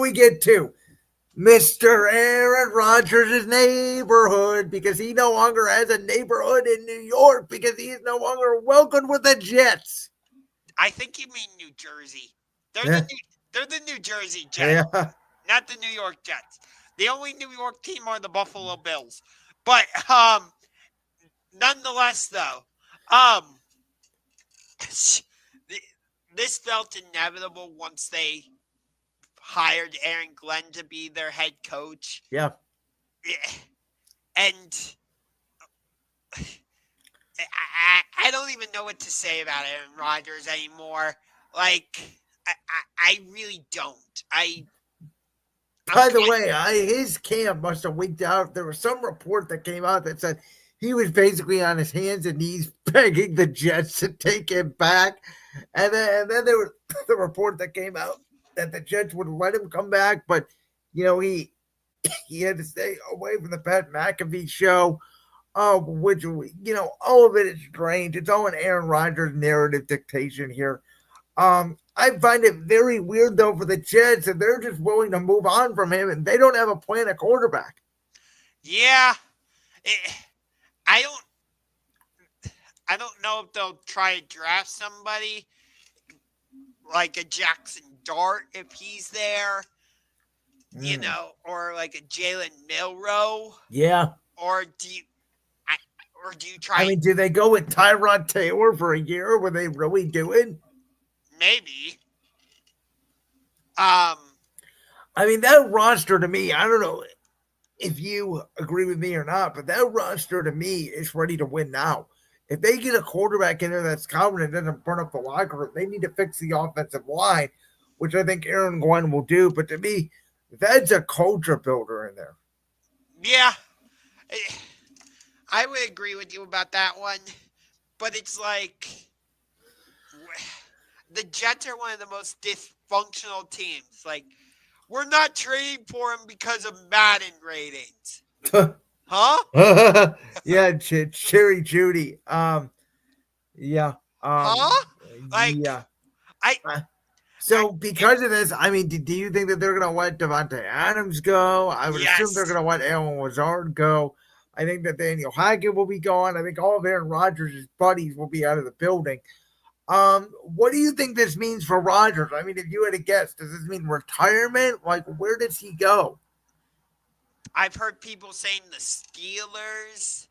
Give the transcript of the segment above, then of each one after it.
We get to Mr. Aaron Rodgers' neighborhood because he no longer has a neighborhood in New York because he is no longer welcomed with the Jets. I think you mean New Jersey. They're the Yeah. New, they're the New Jersey Jets, Yeah. not the New York Jets. The only New York team are the Buffalo Bills. But nonetheless, though, um, this felt inevitable once they hired Aaron Glenn to be their head coach. Yeah. And I don't even know what to say about Aaron Rodgers anymore. Like, I really don't. By the way, his camp must have winked out. There was some report that came out that said he was basically on his hands and knees begging the Jets to take him back. And then there was the report that came out that the Jets would let him come back, but he had to stay away from the Pat McAfee show. Which all of it is strange. It's all an Aaron Rodgers narrative dictation here. I find it very weird though for the Jets, and they're just willing to move on from him, and they don't have a plan at quarterback. Yeah, I don't know if they'll try to draft somebody like a Jackson Dart if he's there, or like a Jalen Milroe. Yeah. Or do you try? I mean, do they go with Tyrod Taylor for a year? Were they really do it? Maybe. I mean, that roster to me, I don't know if you agree with me or not, but that roster to me is ready to win now. If they get a quarterback in there that's confident and doesn't burn up the locker room, they need to fix the offensive line, which I think Aaron Glenn will do. But to me, that's a culture builder in there. Yeah. I would agree with you about that one. But it's like the Jets are one of the most dysfunctional teams. Like, we're not trading for him because of Madden ratings. Huh? Yeah, Cherry Judy. Yeah. Huh? Like, yeah. I So because of this, I mean, do you think that they're going to let Devontae Adams go? I would assume they're going to let Alan Lazard go. I think that Daniel Hackett will be gone. I think all of Aaron Rodgers' buddies will be out of the building. What do you think this means for Rodgers? I mean, if you had to guess, does this mean retirement? Like, where does he go? I've heard people saying the Steelers.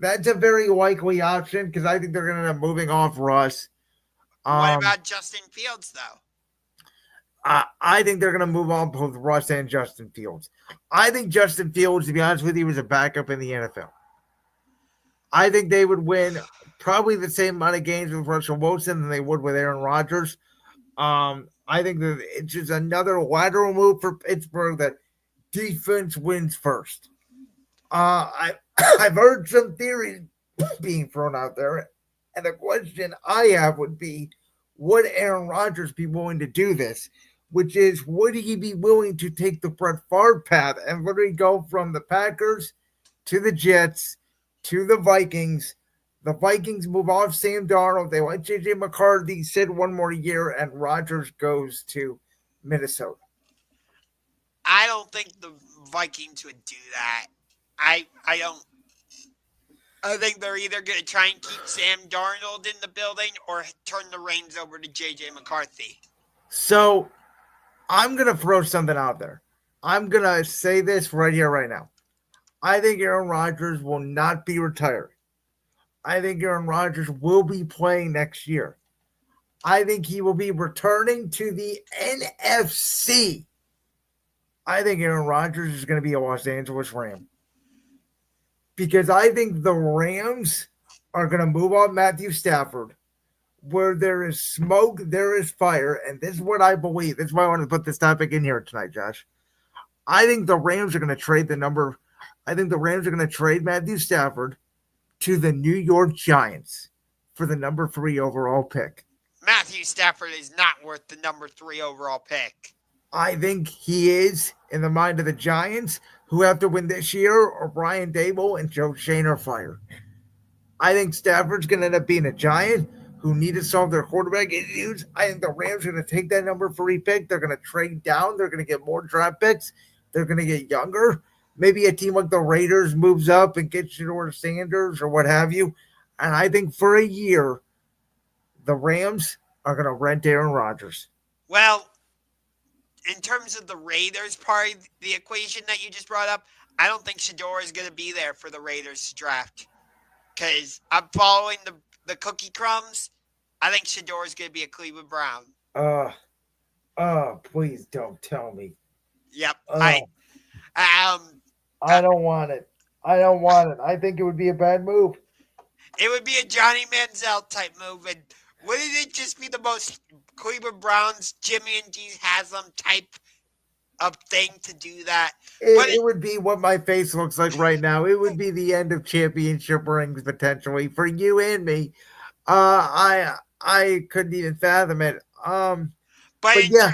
That's a very likely option because I think they're going to end up moving off Russ. What about Justin Fields, though? I think they're going to move on both Russ and Justin Fields. I think Justin Fields, to be honest with you, was a backup in the NFL. I think they would win probably the same amount of games with Russell Wilson than they would with Aaron Rodgers. I think that it's just another lateral move for Pittsburgh that defense wins first. I've heard some theories being thrown out there, and the question I have would be, would Aaron Rodgers be willing to do this? Which is, would he be willing to take the Brett Favre path and literally go from the Packers to the Jets to the Vikings? The Vikings move off Sam Darnold. They let J.J. McCarthy sit one more year, and Rodgers goes to Minnesota. I don't think the Vikings would do that. I don't. I think they're either going to try and keep Sam Darnold in the building or turn the reins over to J.J. McCarthy. So I'm going to throw something out there. I'm going to say this right here, right now. I think Aaron Rodgers will not be retired. I think Aaron Rodgers will be playing next year. I think he will be returning to the NFC. I think Aaron Rodgers is going to be a Los Angeles Ram. Because I think the Rams are going to move on Matthew Stafford. Where there is smoke, there is fire. And this is what I believe. This is why I wanted to put this topic in here tonight, Josh. I think the Rams are going to trade Matthew Stafford to the New York Giants for the number 3 overall pick. Matthew Stafford is not worth the number 3 overall pick. I think he is in the mind of the Giants, who have to win this year, or Brian Dable and Joe Shane are fired. I think Stafford's going to end up being a Giant, who need to solve their quarterback issues. I think the Rams are going to take that number 3 pick. They're going to trade down. They're going to get more draft picks. They're going to get younger. Maybe a team like the Raiders moves up and gets Shedeur Sanders or what have you. And I think for a year, the Rams are going to rent Aaron Rodgers. Well, in terms of the Raiders part of the equation that you just brought up, I don't think Shador is going to be there for the Raiders to draft. Because I'm following the cookie crumbs. I think Shador is going to be a Cleveland Brown. Uh, please don't tell me. Yep. Uh, Um, I don't want it. I don't want it. I think it would be a bad move. it would be a Johnny Manziel type move, and wouldn't it just be the most Cleveland Browns, Jimmy and G Haslam type of thing to do that? It would be what my face looks like right now. It would be the end of championship rings potentially for you and me. I couldn't even fathom it. But yeah,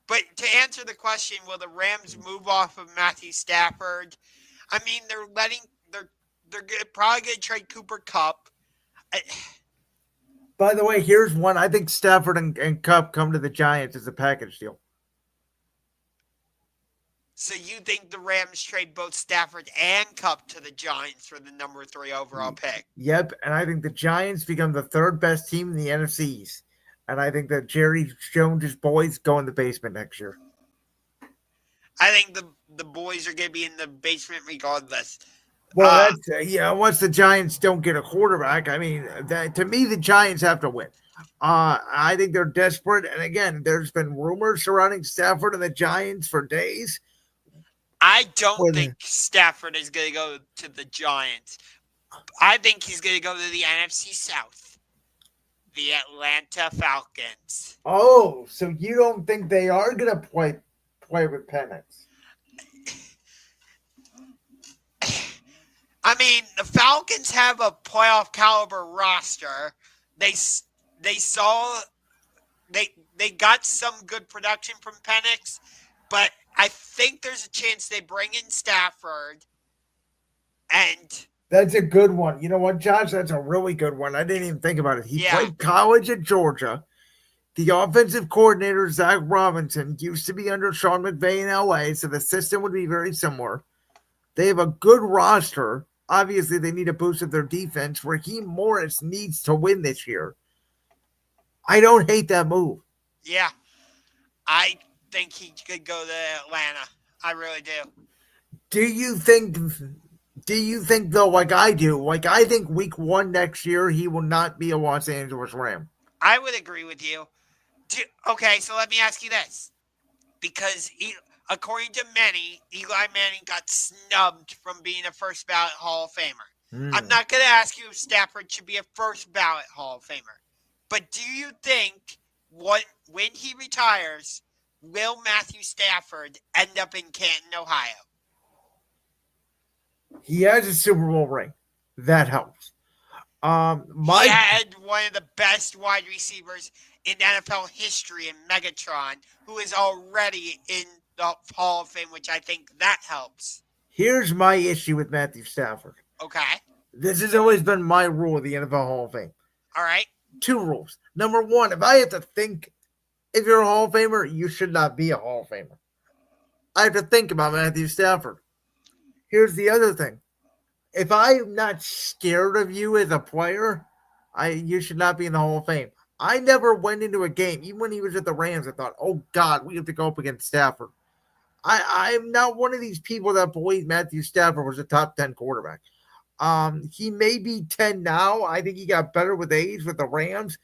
but to answer the question, will the Rams move off of Matthew Stafford? I mean, they're probably going to trade Cooper Kupp. By the way, here's one. I think Stafford and Cup come to the Giants as a package deal. So you think the Rams trade both Stafford and Kupp to the Giants for the number 3 overall pick? Yep, and I think the Giants become the third best team in the NFC East. And I think that Jerry Jones' boys go in the basement next year. I think the boys are going to be in the basement regardless. Well, that's once the Giants don't get a quarterback, I mean, to me, the Giants have to win. I think they're desperate. And again, there's been rumors surrounding Stafford and the Giants for days. I don't think Stafford is going to go to the Giants. I think he's going to go to the NFC South, the Atlanta Falcons. Oh, so you don't think they are going to play with pennants? I mean, the Falcons have a playoff caliber roster. They got some good production from Penix, but I think there's a chance they bring in Stafford. And that's a good one. You know what, Josh? That's a really good one. I didn't even think about it. He played college at Georgia. The offensive coordinator, Zach Robinson, used to be under Sean McVay in LA, so the system would be very similar. They have a good roster. Obviously, they need a boost of their defense. Raheem Morris needs to win this year. I don't hate that move. Yeah. I think he could go to Atlanta. I really do. Do you think though, like I do, like I think week 1 next year he will not be a Los Angeles Ram? I would agree with you. Okay, so let me ask you this. Because according to many, Eli Manning got snubbed from being a first ballot Hall of Famer. I'm not going to ask you if Stafford should be a first ballot Hall of Famer. But do you think when he retires, will Matthew Stafford end up in Canton, Ohio? He has a Super Bowl ring. That helps. He had one of the best wide receivers in NFL history in Megatron, who is already in the Hall of Fame, which I think that helps. Here's my issue with Matthew Stafford. Okay. This has always been my rule of the NFL Hall of Fame. All right. 2 rules. Number 1, if I have to think if you're a Hall of Famer, you should not be a Hall of Famer. I have to think about Matthew Stafford. Here's the other thing. If I'm not scared of you as a player, you should not be in the Hall of Fame. I never went into a game, even when he was at the Rams, I thought, oh, God, we have to go up against Stafford. I'm not one of these people that believe Matthew Stafford was a top 10 quarterback. He may be 10 now. I think he got better with age with the Rams,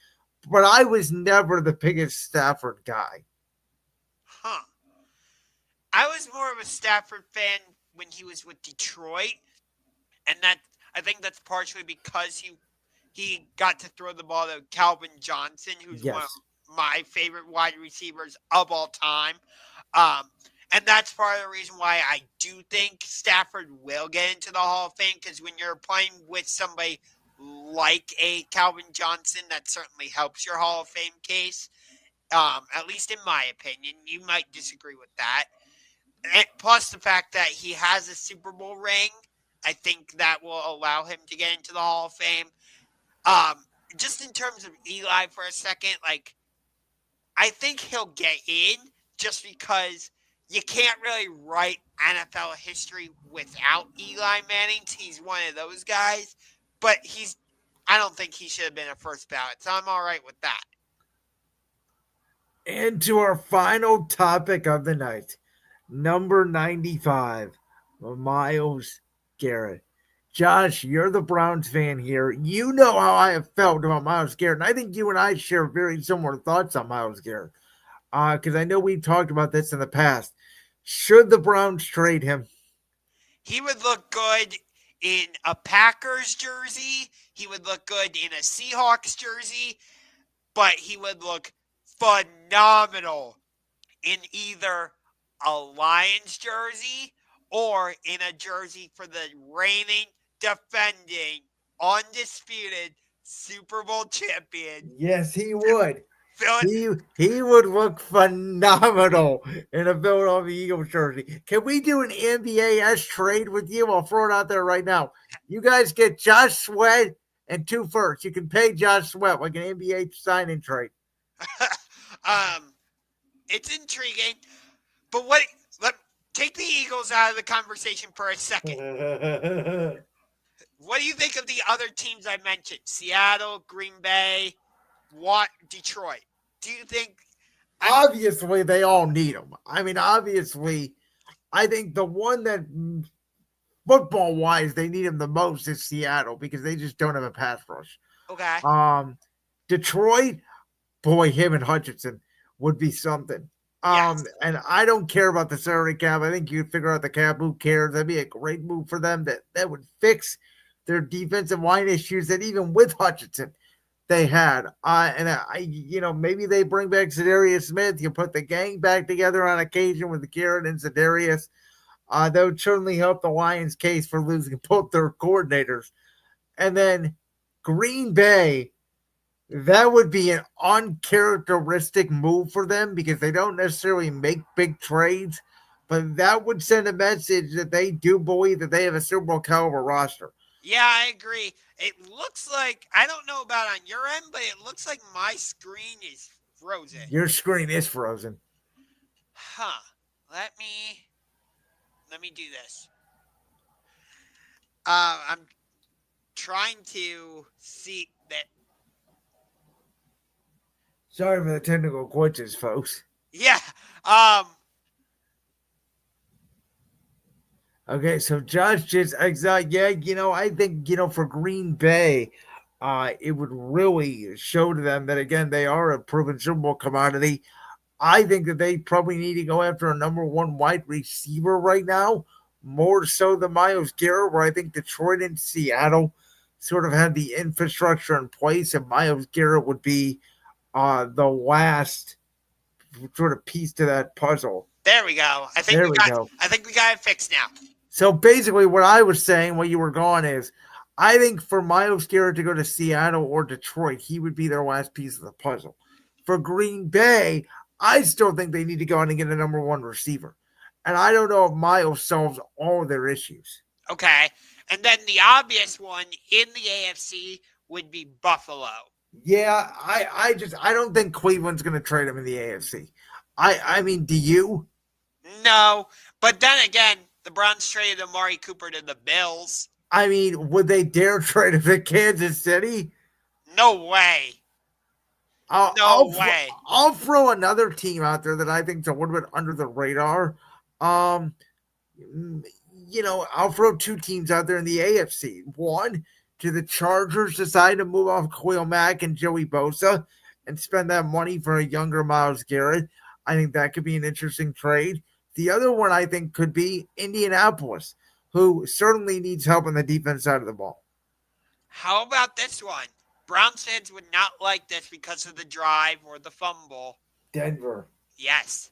but I was never the biggest Stafford guy. Huh. I was more of a Stafford fan when he was with Detroit, and I think that's partially because he got to throw the ball to Calvin Johnson, who's one of my favorite wide receivers of all time. And that's part of the reason why I do think Stafford will get into the Hall of Fame, because when you're playing with somebody like a Calvin Johnson, that certainly helps your Hall of Fame case. At least in my opinion. You might disagree with that. And plus the fact that he has a Super Bowl ring, I think that will allow him to get into the Hall of Fame. just in terms of Eli for a second, like, I think he'll get in just because you can't really write NFL history without Eli Manning. He's one of those guys, but I don't think he should have been a first ballot, so I'm all right with that. And to our final topic of the night, number 95, Myles Garrett. Josh, you're the Browns fan here. You know how I have felt about Myles Garrett, and I think you and I share very similar thoughts on Myles Garrett. Because I know we've talked about this in the past. Should the Browns trade him? He would look good in a Packers jersey. He would look good in a Seahawks jersey, but he would look phenomenal in either a Lions jersey or in a jersey for the reigning, defending, undisputed Super Bowl champion. Yes, he would. Phil- He would look phenomenal in a Philadelphia Eagles jersey. Can we do an NBA-esque trade with you? I'll throw it out there right now. You guys get Josh Sweat and 2 firsts. You can pay Josh Sweat like an NBA sign-in trade. um, it's intriguing, but take the Eagles out of the conversation for a second. What do you think of the other teams I mentioned? Seattle, Green Bay, Detroit. Do you think? Obviously, they all need him. I mean, obviously, I think the one that football wise they need him the most is Seattle because they just don't have a pass rush. Okay. Detroit, boy, him and Hutchinson would be something. Yes. And I don't care about the salary cap. I think you figure out the cap. Who cares? That'd be a great move for them. That would fix their defensive line issues that even with Hutchinson they had. Maybe they bring back Zadarius Smith. You put the gang back together on occasion with Garrett and Zadarius. That would certainly help the Lions' case for losing both their coordinators. And then Green Bay, that would be an uncharacteristic move for them because they don't necessarily make big trades, but that would send a message that they do believe that they have a Super Bowl caliber roster. Yeah, I agree. It looks like, I don't know about on your end, but it looks like my screen is frozen. Your screen is frozen. Huh. Let me do this. I'm trying to see that. Sorry for the technical glitches, folks. Yeah. Okay, so Josh just yeah, I think for Green Bay, it would really show to them that again they are a proven Super Bowl commodity. I think that they probably need to go after a number one wide receiver right now, more so than Myles Garrett, where I think Detroit and Seattle sort of had the infrastructure in place, and Myles Garrett would be the last sort of piece to that puzzle. There we go. I think we got it fixed now. So basically, what I was saying, what you were going is, I think for Myles Garrett to go to Seattle or Detroit, he would be their last piece of the puzzle. For Green Bay, I still think they need to go out and get a number one receiver. And I don't know if Myles solves all of their issues. Okay. And then the obvious one in the AFC would be Buffalo. Yeah, I don't think Cleveland's going to trade him in the AFC. I mean, do you? No. But then again, the Browns traded Amari Cooper to the Bills. I mean, would they dare trade him to Kansas City? No way. No way. I'll throw another team out there that I think is a little bit under the radar. I'll throw 2 teams out there in the AFC. One, do the Chargers decide to move off Khalil Mack and Joey Bosa and spend that money for a younger Myles Garrett? I think that could be an interesting trade. The other one I think could be Indianapolis, who certainly needs help on the defense side of the ball. How about this one? Browns fans would not like this because of the drive or the fumble. Denver. Yes.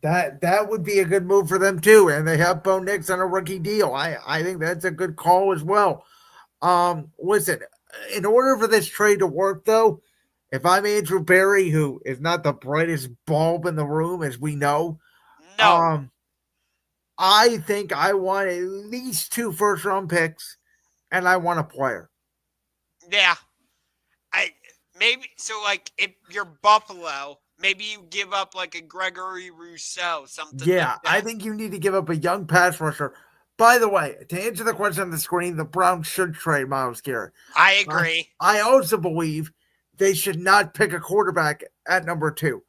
That would be a good move for them too. And they have Bo Nix on a rookie deal. I think that's a good call as well. Listen, in order for this trade to work though, if I'm Andrew Berry, who is not the brightest bulb in the room, as we know, I think I want at least 2 first-round picks, and I want a player. Yeah. maybe so. Like if you're Buffalo, maybe you give up like a Gregory Rousseau, something like Yeah, I that. think you need to give up a young pass rusher. By the way, to answer the question on the screen, the Browns should trade Myles Garrett. I I, agree. I also believe they should not pick a quarterback at number 2.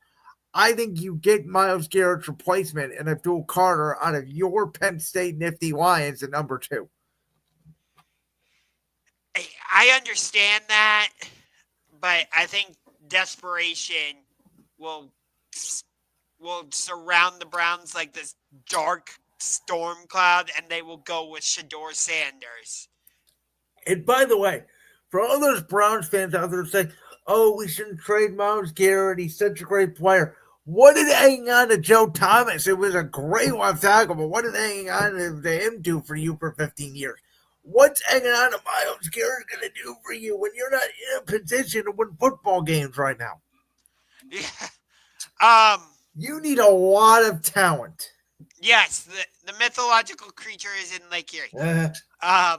I think you get Myles Garrett's replacement and Abdul Carter out of your Penn State Nifty Lions at number 2. I understand that, but I think desperation will will surround the Browns like this dark storm cloud, and they will go with Shador Sanders. And by the way, for all those Browns fans out there saying, oh, we shouldn't trade Myles Garrett, he's such a great player. What did hanging on to Joe Thomas? It was a great left tackle, but what did hanging on to him do for you for 15 years? What's hanging on to Myles Garrett going to do for you when you're not in a position to win football games right now? Yeah. You need a lot of talent. Yes, the mythological creature is in Lake Erie. I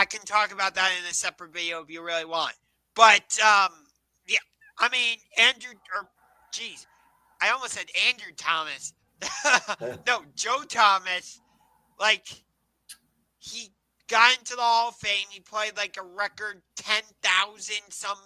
can talk about that in a separate video if you really want. But yeah, I mean I almost said Andrew Thomas. No, Joe Thomas. Like he got into the Hall of Fame. He played like a record 10,000 some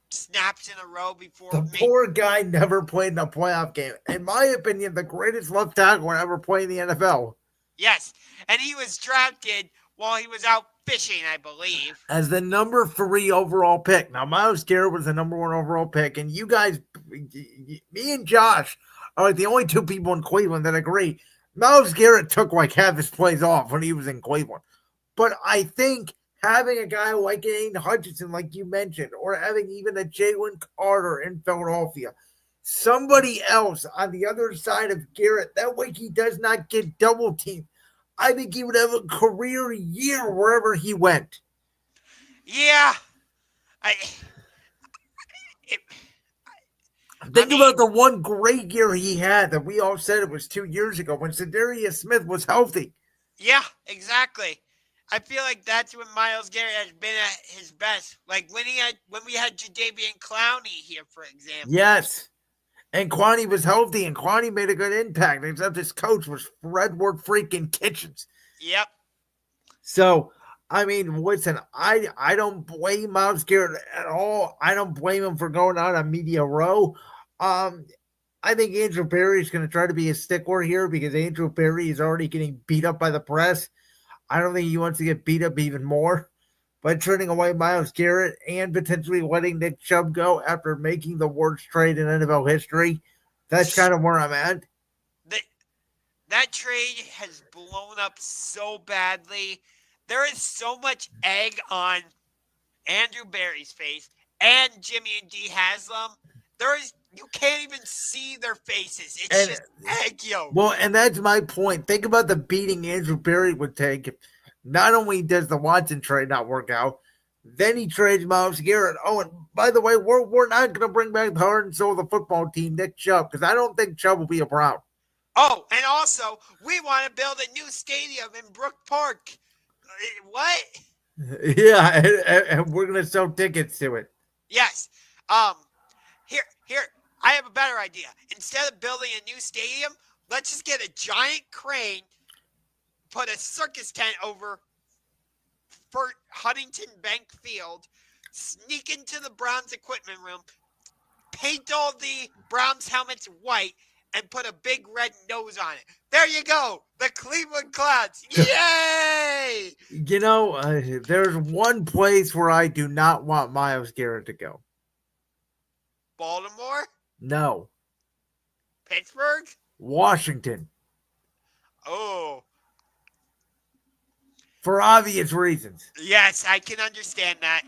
snaps in a row before. The poor guy never played in a playoff game. In my opinion, the greatest left tackle ever played in the NFL. Yes, and he was drafted while he was out fishing, I believe, as the number 3 overall pick. Now, Myles Garrett was the number 1 overall pick, and you guys, me and Josh, are like the only 2 people in Cleveland that agree. Myles Garrett took like half his plays off when he was in Cleveland. But I think having a guy like Aiden Hutchinson, like you mentioned, or having even a Jalen Carter in Philadelphia, somebody else on the other side of Garrett, that way he does not get double teamed. I think he would have a career year wherever he went. Yeah. Think about the one great year he had that we all said it was 2 years ago when Zadarius Smith was healthy. Yeah, exactly. I feel like that's when Myles Garrett has been at his best. Like when we had Jadeveon Clowney here, for example. Yes. And Kwani was healthy, and Kwani made a good impact, except his coach was Fredward freaking Kitchens. Yep. So, I mean, listen, I don't blame Myles Garrett at all. I don't blame him for going out on media row. I think Andrew Berry is going to try to be a stickler here because Andrew Berry is already getting beat up by the press. I don't think he wants to get beat up even more. By turning away Myles Garrett and potentially letting Nick Chubb go after making the worst trade in NFL history. That's kind of where I'm at. That trade has blown up so badly. There is so much egg on Andrew Berry's face and Jimmy and D Haslam. You can't even see their faces. It's just egg yolk. Well, and that's my point. Think about the beating Andrew Berry would take. Not only does the Watson trade not work out, then he trades Myles Garrett. Oh, and by the way, we're not going to bring back the heart and soul of the football team, Nick Chubb, because I don't think Chubb will be a Brown. Oh, and also, we want to build a new stadium in Brook Park. What? Yeah, and we're going to sell tickets to it. Yes. Here, I have a better idea. Instead of building a new stadium, let's just get a giant crane, put a circus tent over for Huntington Bank Field, sneak into the Browns equipment room, paint all the Browns helmets white, and put a big red nose on it. There you go. The Cleveland Clouds. Yay! You know, there's one place where I do not want Myles Garrett to go. Baltimore? No. Pittsburgh? Washington. Oh. For obvious reasons. Yes, I can understand that.